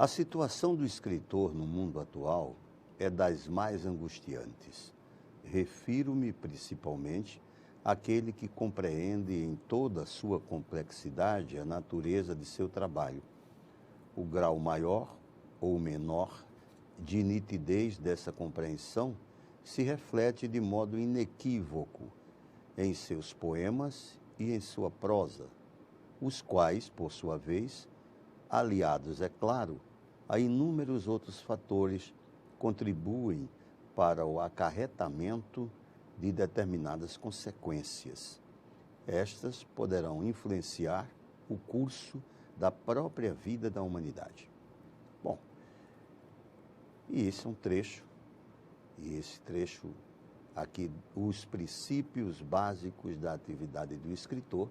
A situação do escritor no mundo atual é das mais angustiantes. Refiro-me principalmente àquele que compreende em toda a sua complexidade a natureza de seu trabalho. O grau maior ou menor de nitidez dessa compreensão se reflete de modo inequívoco em seus poemas e em sua prosa, os quais, por sua vez, aliados, é claro, a inúmeros outros fatores, contribuem para o acarretamento de determinadas consequências. Estas poderão influenciar o curso da própria vida da humanidade. Bom, e esse é um trecho, e esse trecho aqui, os princípios básicos da atividade do escritor,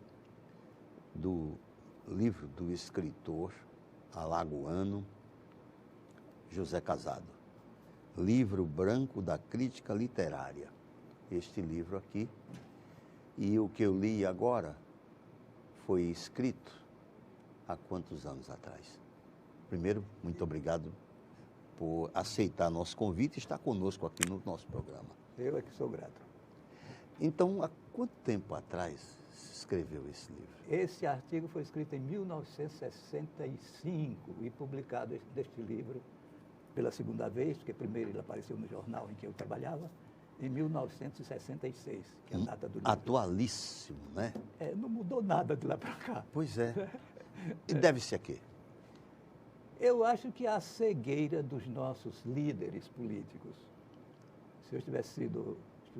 do livro do escritor alagoano José Casado, Livro Branco da Crítica Literária. Este livro aqui, e o que eu li agora, foi escrito há quantos anos atrás? Primeiro, muito obrigado por aceitar nosso convite e estar conosco aqui no nosso programa. Eu é que sou grato. Então, há quanto tempo atrás se escreveu esse livro? Esse artigo foi escrito em 1965 e publicado deste livro pela segunda vez, porque primeiro ele apareceu no jornal em que eu trabalhava, em 1966, que é a data do livro. Atualíssimo, né? Não mudou nada de lá para cá. Pois é. E deve-se a quê? Eu acho que a cegueira dos nossos líderes políticos. Se eu estivesse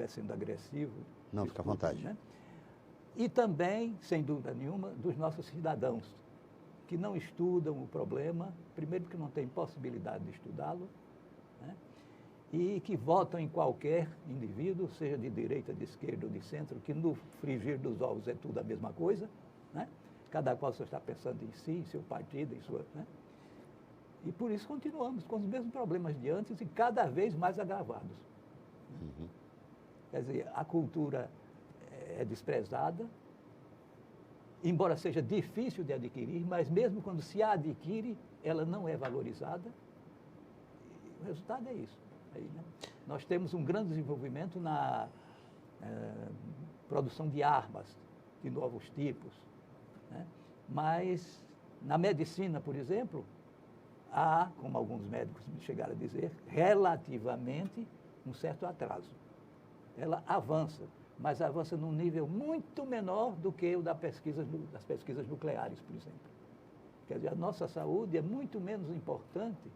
sendo agressivo... Não, fica à vontade. Né? E também, sem dúvida nenhuma, dos nossos cidadãos, que não estudam o problema, primeiro porque não têm possibilidade de estudá-lo, né? E que votam em qualquer indivíduo, seja de direita, de esquerda ou de centro, que no frigir dos ovos é tudo a mesma coisa, né? Cada qual só está pensando em si, em seu partido, em sua... Né? E por isso continuamos com os mesmos problemas de antes e cada vez mais agravados. Uhum. Quer dizer, a cultura é desprezada, embora seja difícil de adquirir, mas mesmo quando se a adquire, ela não é valorizada. E o resultado é isso. Aí, né? Nós temos um grande desenvolvimento na produção de armas de novos tipos, né? Mas na medicina, por exemplo, há, como alguns médicos me chegaram a dizer, relativamente um certo atraso. Ela avança, mas avança num nível muito menor do que o das pesquisas nucleares, por exemplo. Quer dizer, a nossa saúde é muito menos importante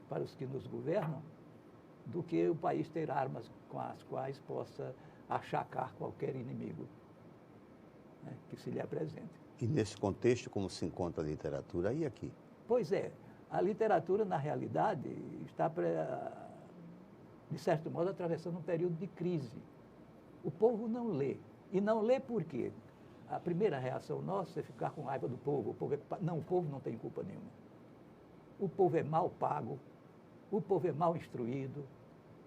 para os que nos governam do que o país ter armas com as quais possa achacar qualquer inimigo, né, que se lhe apresente. E nesse contexto, como se encontra a literatura aí e aqui? Pois é, a literatura, na realidade, está, de certo modo, atravessando um período de crise. O povo não lê. E não lê por quê? A primeira reação nossa é ficar com raiva do povo. Não, o povo não tem culpa nenhuma. O povo é mal pago, o povo é mal instruído,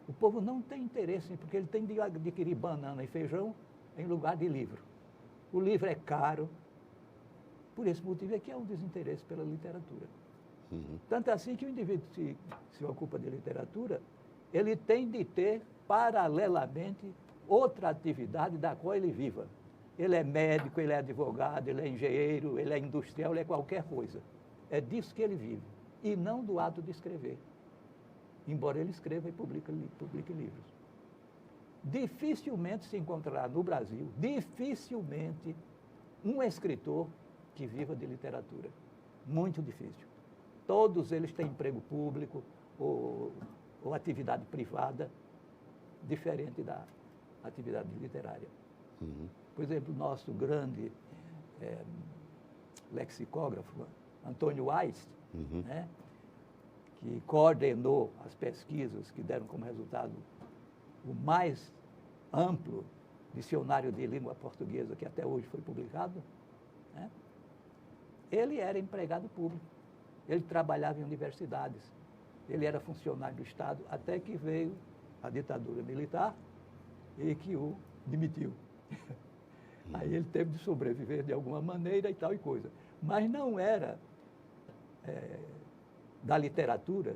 o povo não tem interesse, porque ele tem de adquirir banana e feijão em lugar de livro. O livro é caro, por esse motivo é que há um desinteresse pela literatura. Uhum. Tanto é assim que o indivíduo se ocupa de literatura, ele tem de ter, paralelamente, outra atividade da qual ele viva. Ele é médico, ele é advogado, ele é engenheiro, ele é industrial, ele é qualquer coisa. É disso que ele vive, e não do ato de escrever. Embora ele escreva e publique livros. Dificilmente se encontrará no Brasil, dificilmente, um escritor que viva de literatura. Muito difícil. Todos eles têm emprego público ou atividade privada diferente da atividade literária. Uhum. Por exemplo, o nosso grande lexicógrafo, Antônio Aist, Uhum. né, que coordenou as pesquisas que deram como resultado o mais amplo dicionário de língua portuguesa que até hoje foi publicado, né? Ele era empregado público, ele trabalhava em universidades, ele era funcionário do Estado, até que veio a ditadura militar e que o demitiu. Aí ele teve de sobreviver de alguma maneira e tal e coisa. Mas não era da literatura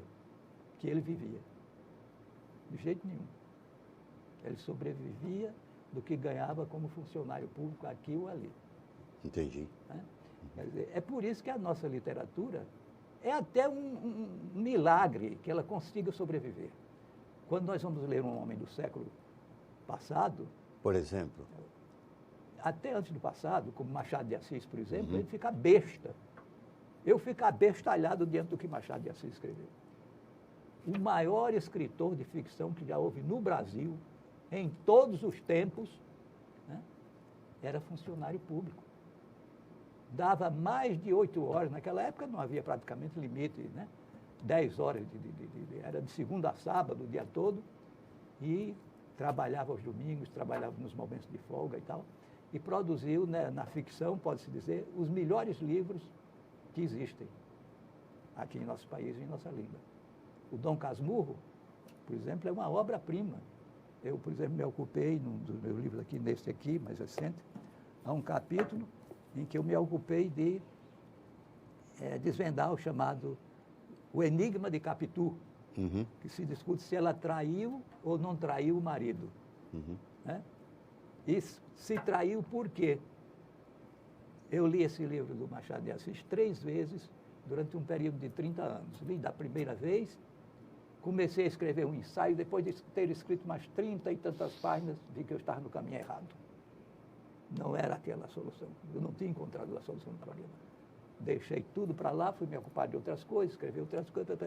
que ele vivia. De jeito nenhum. Ele sobrevivia do que ganhava como funcionário público aqui ou ali. Entendi. Né? Quer dizer, é por isso que a nossa literatura é até um milagre que ela consiga sobreviver. Quando nós vamos ler um homem do século passado, Por exemplo? até antes do passado, como Machado de Assis, por exemplo, ele fica besta. Eu fico abestalhado diante do que Machado de Assis escreveu. O maior escritor de ficção que já houve no Brasil, em todos os tempos, né, era funcionário público. Dava mais de 8 horas, naquela época não havia praticamente limite, né? 10 horas, era de segunda a sábado, o dia todo, e trabalhava aos domingos, trabalhava nos momentos de folga e tal, e produziu, né, na ficção, pode-se dizer, os melhores livros que existem aqui em nosso país e em nossa língua. O Dom Casmurro, por exemplo, é uma obra-prima. Eu, por exemplo, me ocupei, num dos meus livros aqui, nesse aqui, mais recente, há um capítulo em que eu me ocupei de desvendar o chamado o enigma de Capitu, que se discute se ela traiu ou não traiu o marido. Né? E se traiu por quê? Eu li esse livro do Machado de Assis 3 vezes durante um período de 30 anos. Li da primeira vez, comecei a escrever um ensaio, depois de ter escrito umas 30 e tantas páginas, vi que eu estava no caminho errado. Não era aquela a solução. Eu não tinha encontrado a solução do problema. Deixei tudo para lá, fui me ocupar de outras coisas, escrevi outras coisas.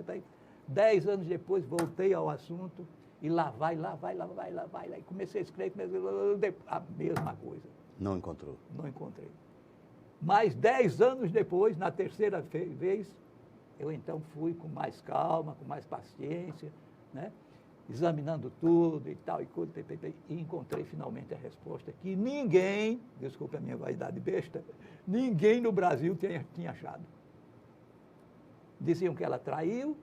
10 anos depois, voltei ao assunto e lá vai. E comecei a escrever, a mesma coisa. Não encontrou? Não encontrei. Mas 10 anos depois, na terceira vez, eu então fui com mais calma, com mais paciência, né? Examinando tudo e tal, e encontrei finalmente a resposta que ninguém, desculpa a minha vaidade besta, ninguém no Brasil tinha achado. Diziam que ela traiu,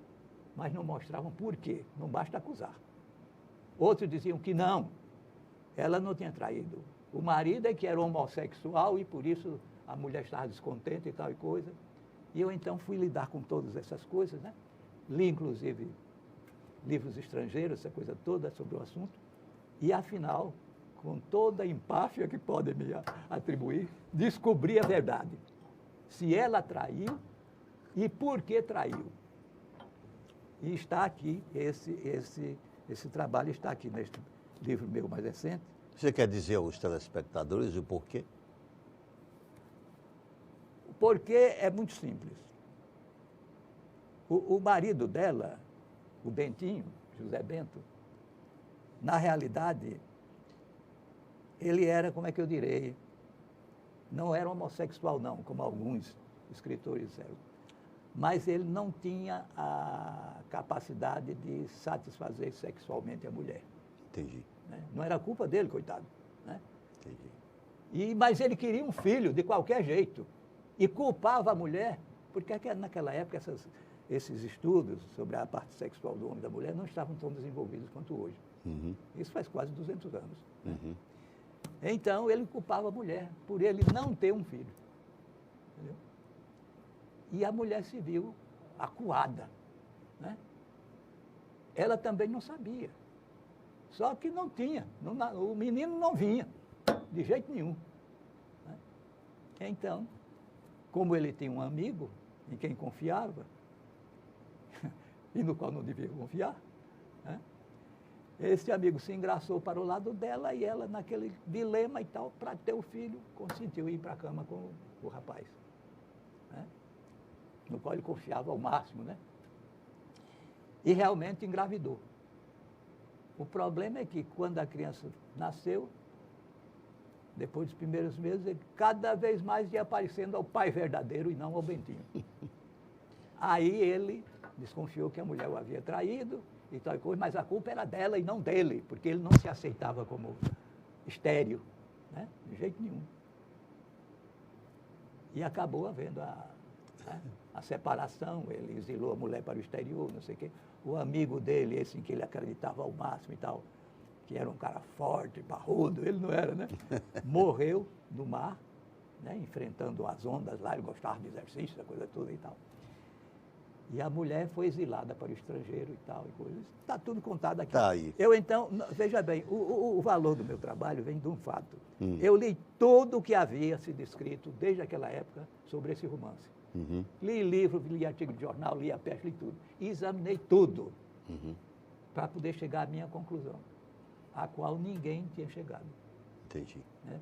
mas não mostravam por quê, não basta acusar. Outros diziam que não, ela não tinha traído. O marido é que era homossexual e por isso a mulher estava descontente e tal e coisa. E eu então fui lidar com todas essas coisas, né? Li inclusive livros estrangeiros, essa coisa toda sobre o assunto, e afinal, com toda a empáfia que podem me atribuir, descobri a verdade. Se ela traiu e por que traiu. E está aqui, esse trabalho está aqui neste livro meu mais recente. Você quer dizer aos telespectadores o porquê? O porquê é muito simples. O marido dela, o Bentinho, José Bento, na realidade, ele era, como é que eu direi, não era homossexual não, como alguns escritores disseram, mas ele não tinha a capacidade de satisfazer sexualmente a mulher. Entendi. Né? Não era culpa dele, coitado. Né? Entendi. Mas ele queria um filho de qualquer jeito e culpava a mulher, porque naquela época esses estudos sobre a parte sexual do homem e da mulher não estavam tão desenvolvidos quanto hoje. Isso faz quase 200 anos. Né? Então, ele culpava a mulher por ele não ter um filho. Entendeu? E a mulher se viu acuada. Né? Ela também não sabia. Só que não tinha. O menino não vinha, de jeito nenhum. Né? Então, como ele tinha um amigo em quem confiava, e no qual não devia confiar, né? Esse amigo se engraçou para o lado dela e ela, naquele dilema e tal, para ter o filho, consentiu ir para a cama com o rapaz, né? No qual ele confiava ao máximo, né? E realmente engravidou. O problema é que quando a criança nasceu, depois dos primeiros meses, ele cada vez mais ia aparecendo ao pai verdadeiro e não ao Bentinho. Aí ele desconfiou que a mulher o havia traído e tal coisa, mas a culpa era dela e não dele, porque ele não se aceitava como estéril, né? De jeito nenhum. E acabou havendo a separação, ele exilou a mulher para o exterior, não sei o quê. O amigo dele, esse em que ele acreditava ao máximo e tal, que era um cara forte, parrudo, ele não era, né? Morreu no mar, né? Enfrentando as ondas lá, ele gostava de exercício, essa coisa toda e tal. E a mulher foi exilada para o estrangeiro e tal, e coisas. Está tudo contado aqui. Tá aí. Eu, então, veja bem, o valor do meu trabalho vem de um fato. Eu li tudo o que havia sido escrito desde aquela época sobre esse romance. Li livro, li artigo de jornal, li a peça, li tudo. E examinei tudo para poder chegar à minha conclusão, a qual ninguém tinha chegado. Entendi. Né?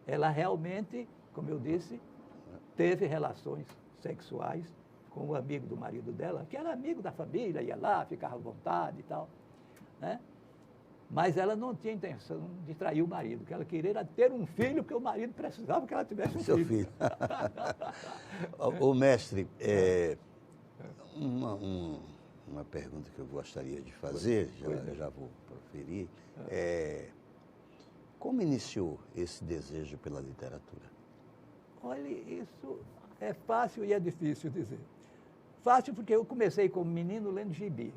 Ela realmente, como eu disse, teve relações sexuais com o amigo do marido dela, que era amigo da família, ia lá, ficava à vontade e tal. Né? Mas ela não tinha intenção de trair o marido, que ela queria era ter um filho, porque o marido precisava que ela tivesse um Seu filho. O mestre, uma pergunta que eu gostaria de fazer, já vou proferir, como iniciou esse desejo pela literatura? Olha, isso é fácil e é difícil dizer. Fácil porque eu comecei como menino lendo gibi.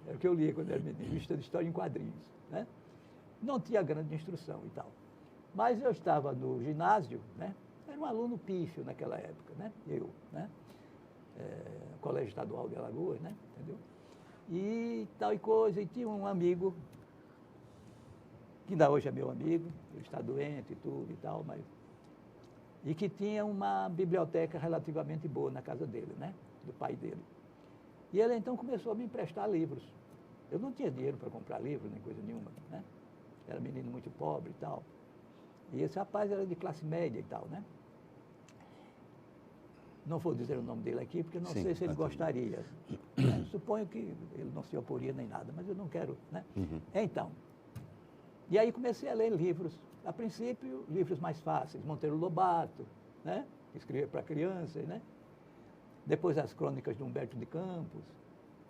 Era o que eu lia quando era menino, revista de história em quadrinhos. Né? Não tinha grande instrução e tal. Mas eu estava no ginásio, né? Era um aluno pífio naquela época, né? Eu, né? Colégio Estadual de Alagoas, né? Entendeu? E tal e coisa, e tinha um amigo, que ainda hoje é meu amigo, ele está doente e tudo e tal, mas... E que tinha uma biblioteca relativamente boa na casa dele, né? Do pai dele. E ele então começou a me emprestar livros. Eu não tinha dinheiro para comprar livro, nem coisa nenhuma, né? Era menino muito pobre e tal. E esse rapaz era de classe média e tal, né? Não vou dizer o nome dele aqui, porque não sei se ele gostaria. Suponho que ele não se oporia nem nada, mas eu não quero, né? Então, e aí comecei a ler livros. A princípio, livros mais fáceis, Monteiro Lobato, né? Que escrevia para crianças, né? Depois as crônicas de Humberto de Campos,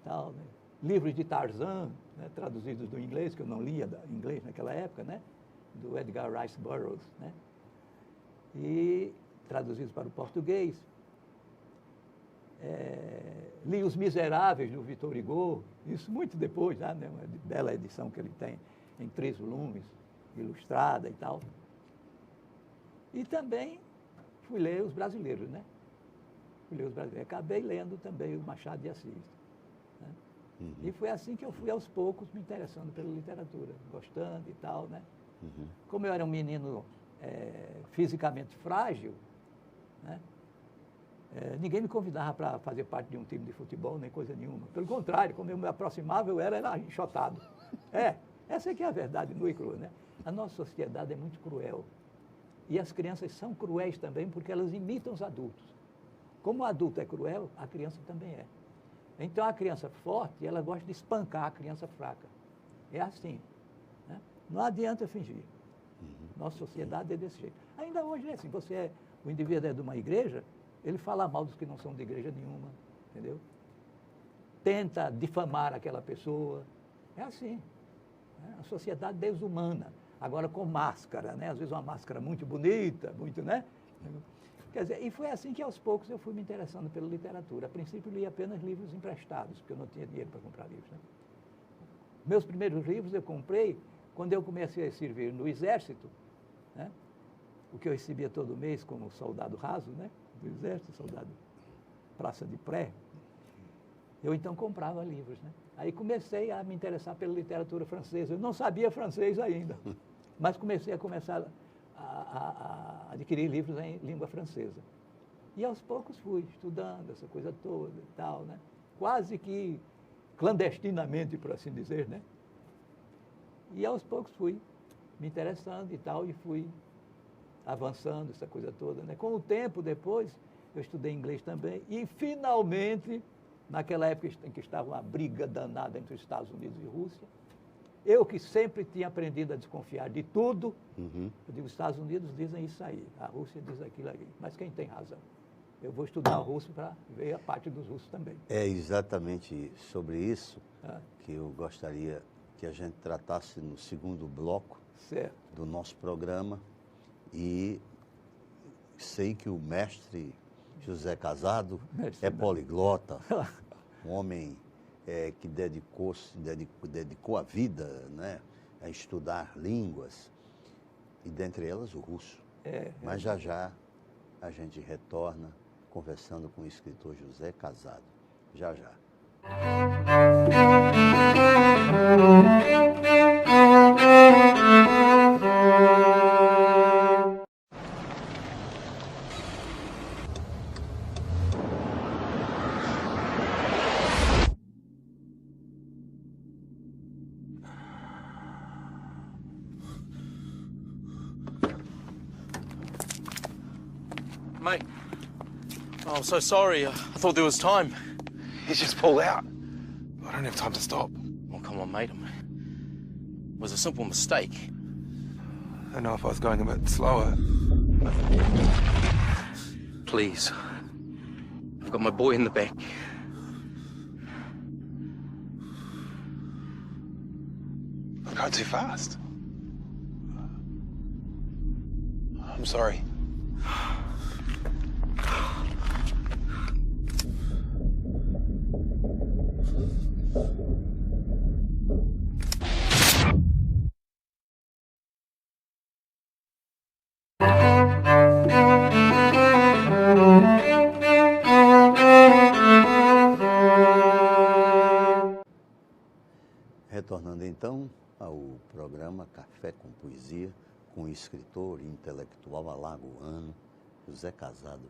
tal, né? Livros de Tarzan, né? Traduzidos do inglês, que eu não lia inglês naquela época, né? Do Edgar Rice Burroughs, né? E traduzidos para o português. Li Os Miseráveis, do Victor Hugo, isso muito depois, né? Uma bela edição que ele tem, em 3 volumes, ilustrada e tal. E também fui ler os brasileiros, né? Fui ler os brasileiros. Acabei lendo também o Machado de Assis. Né? E foi assim que eu fui, aos poucos, me interessando pela literatura, gostando e tal, né? Como eu era um menino fisicamente frágil, né? Ninguém me convidava para fazer parte de um time de futebol, nem coisa nenhuma. Pelo contrário, como eu me aproximava, eu era enxotado. Essa é que é a verdade nua e crua, né? A nossa sociedade é muito cruel. E as crianças são cruéis também porque elas imitam os adultos. Como o adulto é cruel, a criança também é. Então, a criança forte, ela gosta de espancar a criança fraca. É assim. Né? Não adianta fingir. Nossa sociedade é desse jeito. Ainda hoje é assim. O indivíduo é de uma igreja, ele fala mal dos que não são de igreja nenhuma. Entendeu? Tenta difamar aquela pessoa. É assim. A sociedade desumana. Agora com máscara, né? Às vezes uma máscara muito bonita, muito, né? Quer dizer, e foi assim que aos poucos eu fui me interessando pela literatura. A princípio li apenas livros emprestados, porque eu não tinha dinheiro para comprar livros. Né? Meus primeiros livros eu comprei quando eu comecei a servir no Exército, né? O que eu recebia todo mês como soldado raso, né? Do Exército, soldado praça de pré. Eu então comprava livros, né? Aí comecei a me interessar pela literatura francesa. Eu não sabia francês ainda, mas comecei a adquirir livros em língua francesa. E aos poucos fui estudando essa coisa toda e tal, né? Quase que clandestinamente, por assim dizer, né? E aos poucos fui me interessando e tal, e fui avançando essa coisa toda, né? Com o tempo depois, eu estudei inglês também, e finalmente, naquela época em que estava uma briga danada entre os Estados Unidos e Rússia, eu que sempre tinha aprendido a desconfiar de tudo, eu digo, os Estados Unidos dizem isso aí, a Rússia diz aquilo aí, mas quem tem razão? Eu vou estudar o russo para ver a parte dos russos também. É exatamente sobre isso que eu gostaria que a gente tratasse no segundo bloco do nosso programa, e sei que o mestre José Casado é poliglota, um homem que dedicou a vida, né, a estudar línguas, e dentre elas o russo. Mas já a gente retorna conversando com o escritor José Casado. já já. Mate. Oh, I'm so sorry. I thought there was time. He's just pulled out. I don't have time to stop. Oh, come on, mate. It was a simple mistake. I don't know if I was going a bit slower. Please. I've got my boy in the back. I'm going too fast. I'm sorry. Retornando então ao programa Café com Poesia, com o escritor e intelectual alagoano, José Casado.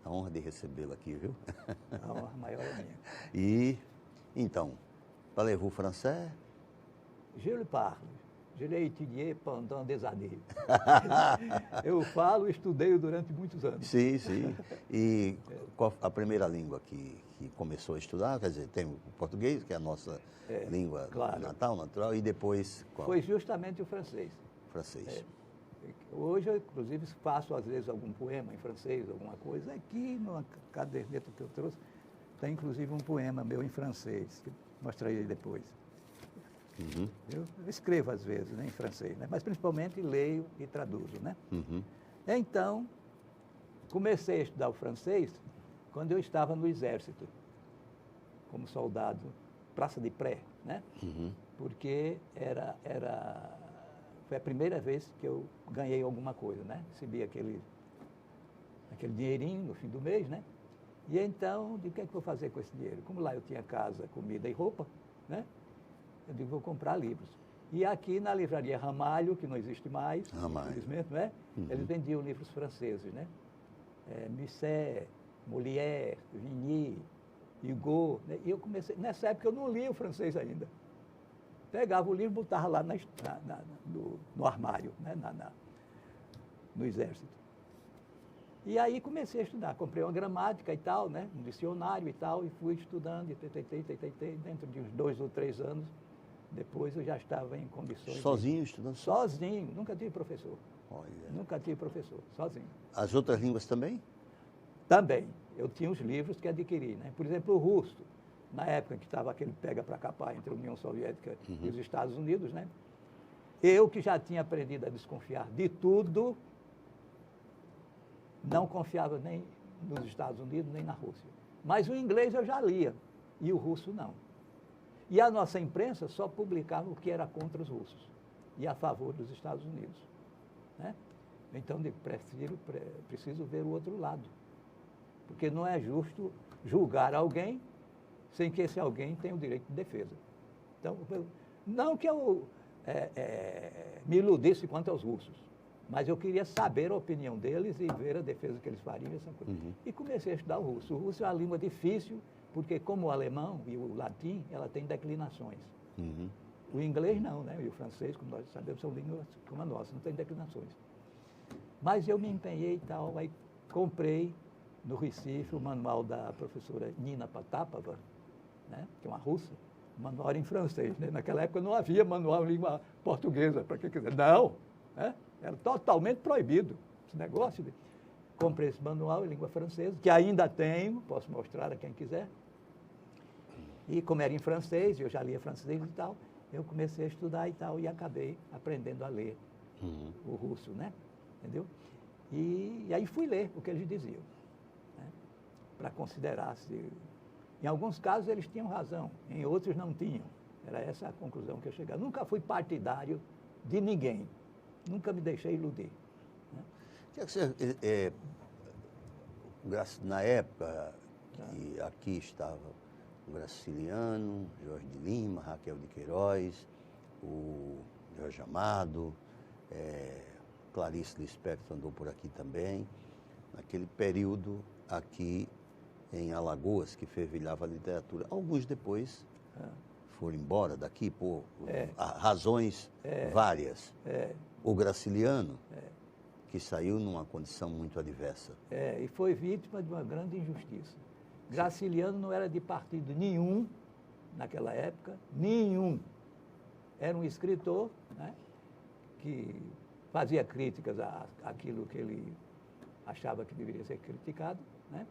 A honra de recebê-lo aqui, viu? A honra maior é minha. E, então, parlez-vous français? Je le parle. Je l'ai étudié pendant des années. Eu falo e estudei durante muitos anos. Sim, sim. E qual a primeira língua que começou a estudar? Quer dizer, tem o português, que é a nossa língua natal, natural, e depois qual? Foi justamente o francês. Francês. Hoje, eu, inclusive, faço, às vezes, algum poema em francês, alguma coisa. Aqui, numa caderneta que eu trouxe, tem, inclusive, um poema meu em francês, que mostrarei depois. Uhum. Eu escrevo, às vezes, né, em francês, né? Mas, principalmente, leio e traduzo, né? Uhum. Então, comecei a estudar o francês quando eu estava no Exército, como soldado, praça de pré, né? Uhum. Porque foi a primeira vez que eu ganhei alguma coisa, né? Recebi aquele dinheirinho no fim do mês, né? E então, digo, o que é que eu vou fazer com esse dinheiro? Como lá eu tinha casa, comida e roupa, né? Eu digo, vou comprar livros. E aqui na livraria Ramalho, que não existe mais, infelizmente, não é? Uhum. Eles vendiam livros franceses, né? Musset, Molière, Vigny, Hugo, né? E eu comecei, nessa época eu não lia o francês ainda. Pegava o livro e botava lá no armário, né? No Exército. E aí comecei a estudar, comprei uma gramática e tal, né? Um dicionário e tal, e fui estudando, e tentei, dentro de uns 2 ou 3 anos, depois eu já estava em condições... Sozinho estudando? Sozinho, nunca tive professor. Olha. Nunca tive professor, sozinho. As outras línguas também? Também. Eu tinha os livros que adquiri, né? Por exemplo, o russo, na época que estava aquele pega para capar entre a União Soviética e os Estados Unidos, né? Eu que já tinha aprendido a desconfiar de tudo, não confiava nem nos Estados Unidos, nem na Rússia. Mas o inglês eu já lia, e o russo não. E a nossa imprensa só publicava o que era contra os russos e a favor dos Estados Unidos, né? Então, digo, preciso ver o outro lado. Porque não é justo julgar alguém sem que esse alguém tenha o direito de defesa. Então, não que eu me iludisse quanto aos russos, mas eu queria saber a opinião deles e ver a defesa que eles fariam. Essa coisa. Uhum. E comecei a estudar o russo. O russo é uma língua difícil, porque como o alemão e o latim, ela tem declinações. Uhum. O inglês não, né? E o francês, como nós sabemos, são línguas como a nossa, não tem declinações. Mas eu me empenhei e tal, aí comprei no Recife o manual da professora Nina Potapova, né? Que é uma russa, manual em francês, né? Naquela época não havia manual em língua portuguesa, para quem quiser. Não, né? Era totalmente proibido esse negócio. Comprei esse manual em língua francesa, que ainda tenho, posso mostrar a quem quiser. E como era em francês, eu já lia francês e tal, eu comecei a estudar e tal, e acabei aprendendo a ler o russo, né? Entendeu? E aí fui ler o que eles diziam, né? Para considerar se... Em alguns casos eles tinham razão, em outros não tinham. Era essa a conclusão que eu chegava. Nunca fui partidário de ninguém, nunca me deixei iludir, né? Na época que aqui estava Graciliano, Jorge de Lima, Raquel de Queiroz, o Jorge Amado, Clarice Lispector andou por aqui também, naquele período aqui em Alagoas, que fervilhava a literatura. Alguns depois foram embora daqui por razões várias. O Graciliano, que saiu numa condição muito adversa. E foi vítima de uma grande injustiça. Graciliano não era de partido nenhum naquela época, nenhum. Era um escritor, né, que fazia críticas àquilo que ele achava que deveria ser criticado, né,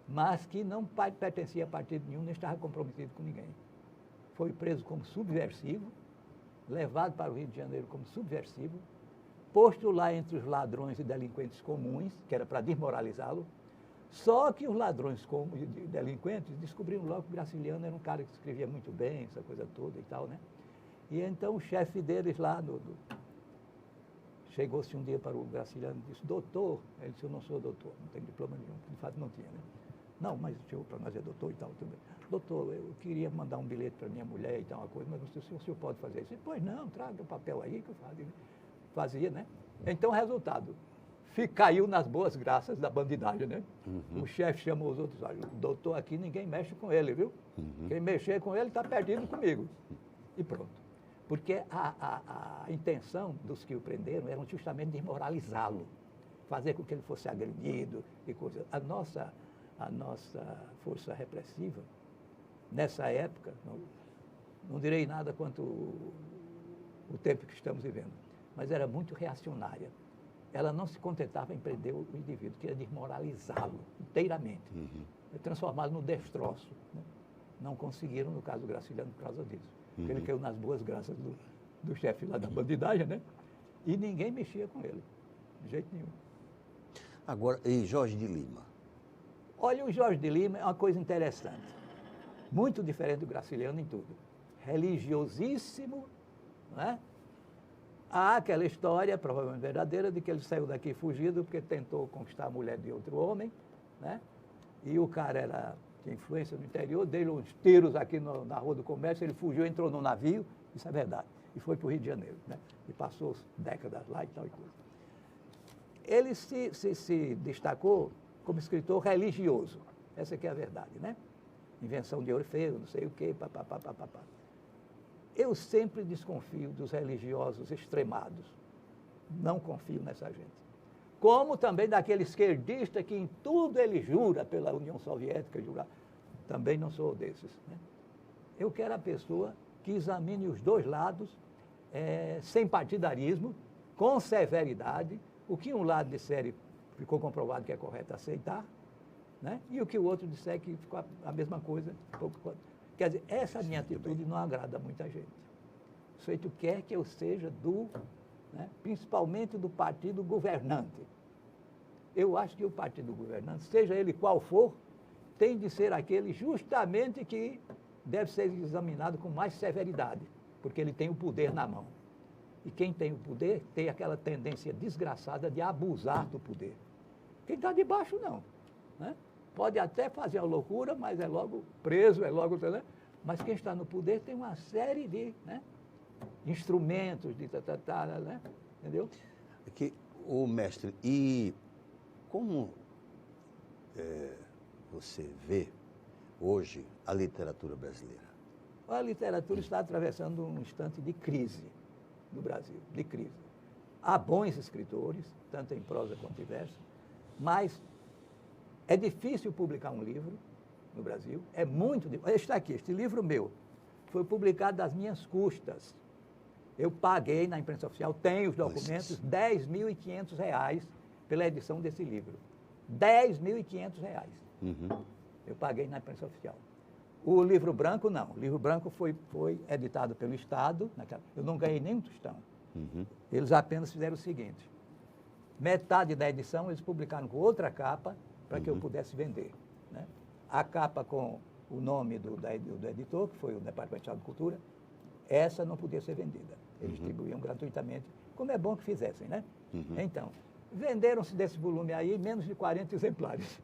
mas que não pertencia a partido nenhum, nem estava comprometido com ninguém. Foi preso como subversivo, levado para o Rio de Janeiro como subversivo, posto lá entre os ladrões e delinquentes comuns, que era para desmoralizá-lo. Só que os ladrões e delinquentes descobriram logo que o Graciliano era um cara que escrevia muito bem, essa coisa toda e tal, né? E então o chefe deles lá chegou-se um dia para o Graciliano e disse: doutor, ele disse: eu não sou doutor, não tenho diploma nenhum, de fato não tinha, né? Não, mas chegou para nós, é doutor e tal, tudo bem. Doutor, eu queria mandar um bilhete para minha mulher e tal, uma coisa, mas não sei se o senhor pode fazer isso. Pois não, traga o papel aí que eu fazia, né? Então, resultado, caiu nas boas graças da bandidagem, né? O chefe chamou os outros: olha, o doutor aqui, ninguém mexe com ele, viu? Quem mexer com ele está perdido comigo. E pronto. Porque a intenção dos que o prenderam era justamente desmoralizá-lo, fazer com que ele fosse agredido e coisas. A nossa força repressiva, nessa época, não direi nada quanto o tempo que estamos vivendo, mas era muito reacionária. Ela não se contentava em prender o indivíduo, queria desmoralizá-lo inteiramente, transformá-lo no destroço, né? Não conseguiram, no caso do Graciliano, por causa disso. Porque ele caiu nas boas graças do chefe lá da bandidagem, né? E ninguém mexia com ele, de jeito nenhum. Agora, e Jorge de Lima? Olha, o Jorge de Lima é uma coisa interessante. Muito diferente do Graciliano em tudo. Religiosíssimo, né? Há aquela história, provavelmente verdadeira, de que ele saiu daqui fugido porque tentou conquistar a mulher de outro homem, né? E o cara tinha influência no interior, deu uns tiros aqui na Rua do Comércio, ele fugiu, entrou no navio, isso é verdade, e foi para o Rio de Janeiro, né? E passou décadas lá e tal e coisa. Ele se destacou como escritor religioso, essa aqui é a verdade, né? Invenção de Orfeu, não sei o quê, papapá. Eu sempre desconfio dos religiosos extremados. Não confio nessa gente. Como também daquele esquerdista que em tudo ele jura pela União Soviética, também não sou desses, né? Eu quero a pessoa que examine os dois lados, sem partidarismo, com severidade, o que um lado disser ficou comprovado que é correto aceitar, né? E o que o outro disser que ficou a mesma coisa. Quer dizer, essa minha atitude não agrada a muita gente. O sujeito quer que eu seja né, principalmente do partido governante. Eu acho que o partido governante, seja ele qual for, tem de ser aquele justamente que deve ser examinado com mais severidade, porque ele tem o poder na mão. E quem tem o poder tem aquela tendência desgraçada de abusar do poder. Quem está debaixo, não, né? Pode até fazer a loucura, mas é logo preso, é logo... Né? Mas quem está no poder tem uma série de, né, instrumentos, né? Entendeu? Aqui, o mestre, e como você vê hoje a literatura brasileira? A literatura está atravessando um instante de crise no Brasil, de crise. Há bons escritores, tanto em prosa quanto em verso, mas é difícil publicar um livro no Brasil, é muito difícil. Está aqui, este livro meu foi publicado às minhas custas. Eu paguei na imprensa oficial, tenho os documentos, R$10.500 pela edição desse livro. R$10.500. Eu paguei na imprensa oficial. O livro branco, não. O livro branco foi editado pelo Estado. Eu não ganhei nem um tostão. Eles apenas fizeram o seguinte: metade da edição eles publicaram com outra capa para que eu pudesse vender, né? A capa com o nome do editor, que foi o Departamento de Cultura, essa não podia ser vendida. Eles distribuíam gratuitamente, como é bom que fizessem, né? Então, venderam-se desse volume aí menos de 40 exemplares.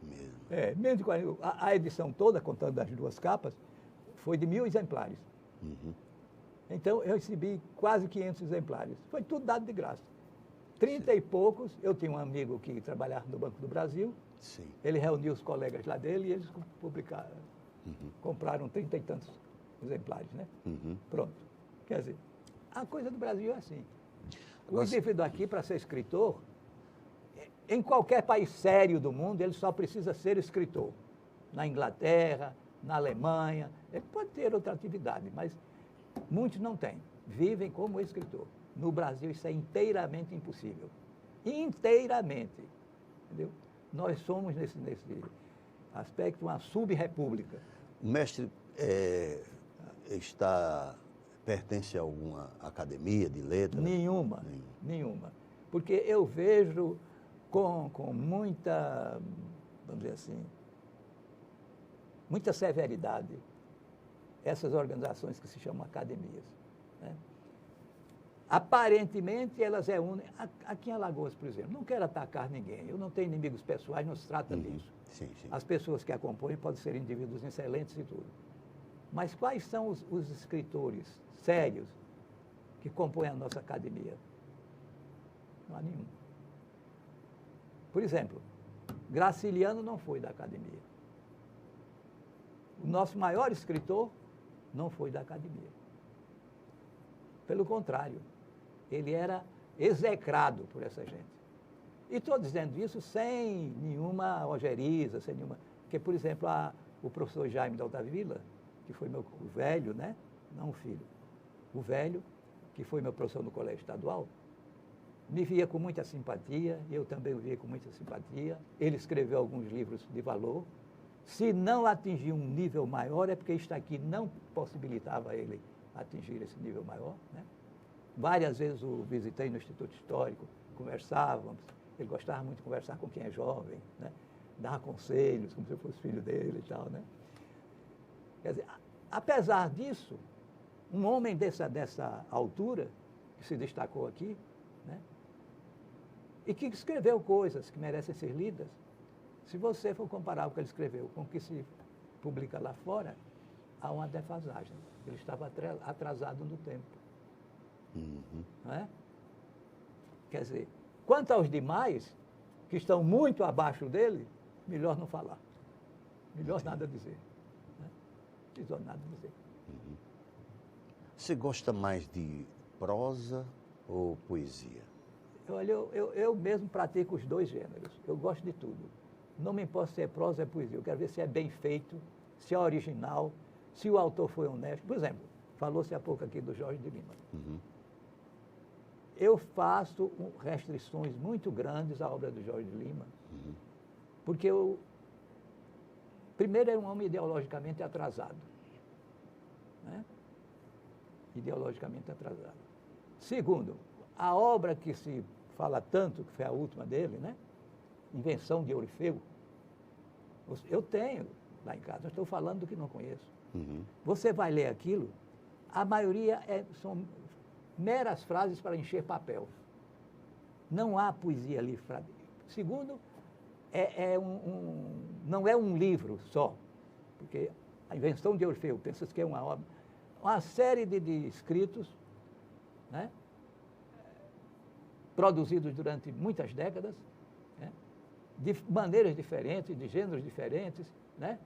Mesmo. Menos de 40. A edição toda, contando as duas capas, foi de 1.000 exemplares. Então, eu recebi quase 500 exemplares. Foi tudo dado de graça. 30 e poucos, eu tinha um amigo que trabalhava no Banco do Brasil, Sim. ele reuniu os colegas lá dele e eles publicaram, compraram 30 e tantos exemplares, né? Pronto. Quer dizer, a coisa do Brasil é assim. O indivíduo aqui, para ser escritor, em qualquer país sério do mundo, ele só precisa ser escritor. Na Inglaterra, na Alemanha, ele pode ter outra atividade, mas muitos não têm. Vivem como escritor. No Brasil, isso é inteiramente impossível. Inteiramente. Entendeu? Nós somos, nesse aspecto, uma sub-república. O mestre pertence a alguma academia de letras? Nenhuma. Porque eu vejo com muita, vamos dizer assim, muita severidade essas organizações que se chamam academias. Né? Aparentemente, elas reúnem... Aqui em Alagoas, por exemplo, não quero atacar ninguém, eu não tenho inimigos pessoais, não se trata disso. Sim. As pessoas que acompanham podem ser indivíduos excelentes e tudo. Mas quais são os escritores sérios que compõem a nossa academia? Não há nenhum. Por exemplo, Graciliano não foi da academia. O nosso maior escritor não foi da academia. Pelo contrário, ele era execrado por essa gente. E estou dizendo isso sem nenhuma ojeriza, sem nenhuma... Porque, por exemplo, o professor Jaime da Altavila, que foi o velho, né? Não o filho. O velho, que foi meu professor no colégio estadual, me via com muita simpatia, eu também o via com muita simpatia. Ele escreveu alguns livros de valor. Se não atingir um nível maior, é porque isto aqui não possibilitava ele atingir esse nível maior. Né? Várias vezes o visitei no Instituto Histórico, conversávamos. Ele gostava muito de conversar com quem é jovem, né? Dava conselhos, como se eu fosse filho dele e tal. Né? Quer dizer, apesar disso, um homem dessa altura, que se destacou aqui, né? E que escreveu coisas que merecem ser lidas, se você for comparar o que ele escreveu com o que se publica lá fora, há uma defasagem. Ele estava atrasado no tempo. Não é? Quer dizer, quanto aos demais, que estão muito abaixo dele, melhor não falar. Melhor nada dizer. Né? Melhor nada dizer. Você gosta mais de prosa ou poesia? Olha, eu mesmo pratico os dois gêneros. Eu gosto de tudo. Não me importa se é prosa ou é poesia. Eu quero ver se é bem feito, se é original, se o autor foi honesto. Por exemplo, falou-se há pouco aqui do Jorge de Lima. Eu faço restrições muito grandes à obra do Jorge de Lima, porque primeiro, era um homem ideologicamente atrasado. Né? Ideologicamente atrasado. Segundo, a obra que se fala tanto, que foi a última dele, né? Invenção de Orfeu, eu tenho lá em casa, eu estou falando do que não conheço. Você vai ler aquilo, a maioria são meras frases para encher papel. Não há poesia ali. Segundo, não é um livro só, porque a Invenção de Orfeu, pensa-se que é uma obra, uma série de escritos, né? Produzidos durante muitas décadas, né? De maneiras diferentes, de gêneros diferentes, né?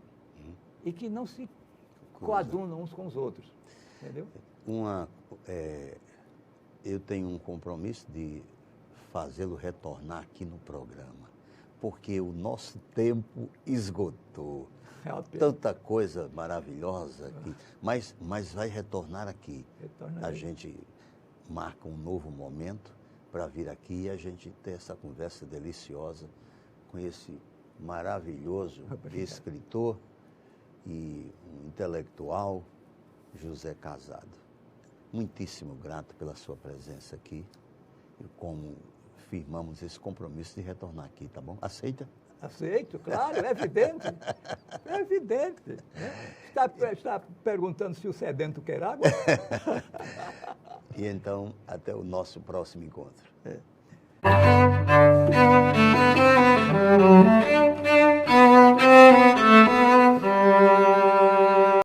E que não se coadunam uns com os outros, entendeu? Eu tenho um compromisso de fazê-lo retornar aqui no programa, porque o nosso tempo esgotou. Tanta coisa maravilhosa aqui, mas vai retornar aqui. A gente marca um novo momento para vir aqui e a gente ter essa conversa deliciosa com esse maravilhoso escritor e um intelectual, José Casado. Muitíssimo grato pela sua presença aqui e como firmamos esse compromisso de retornar aqui, tá bom? Aceita? Aceito, claro, é evidente. É evidente. Né? Está perguntando se o sedento quer água? E então, até o nosso próximo encontro.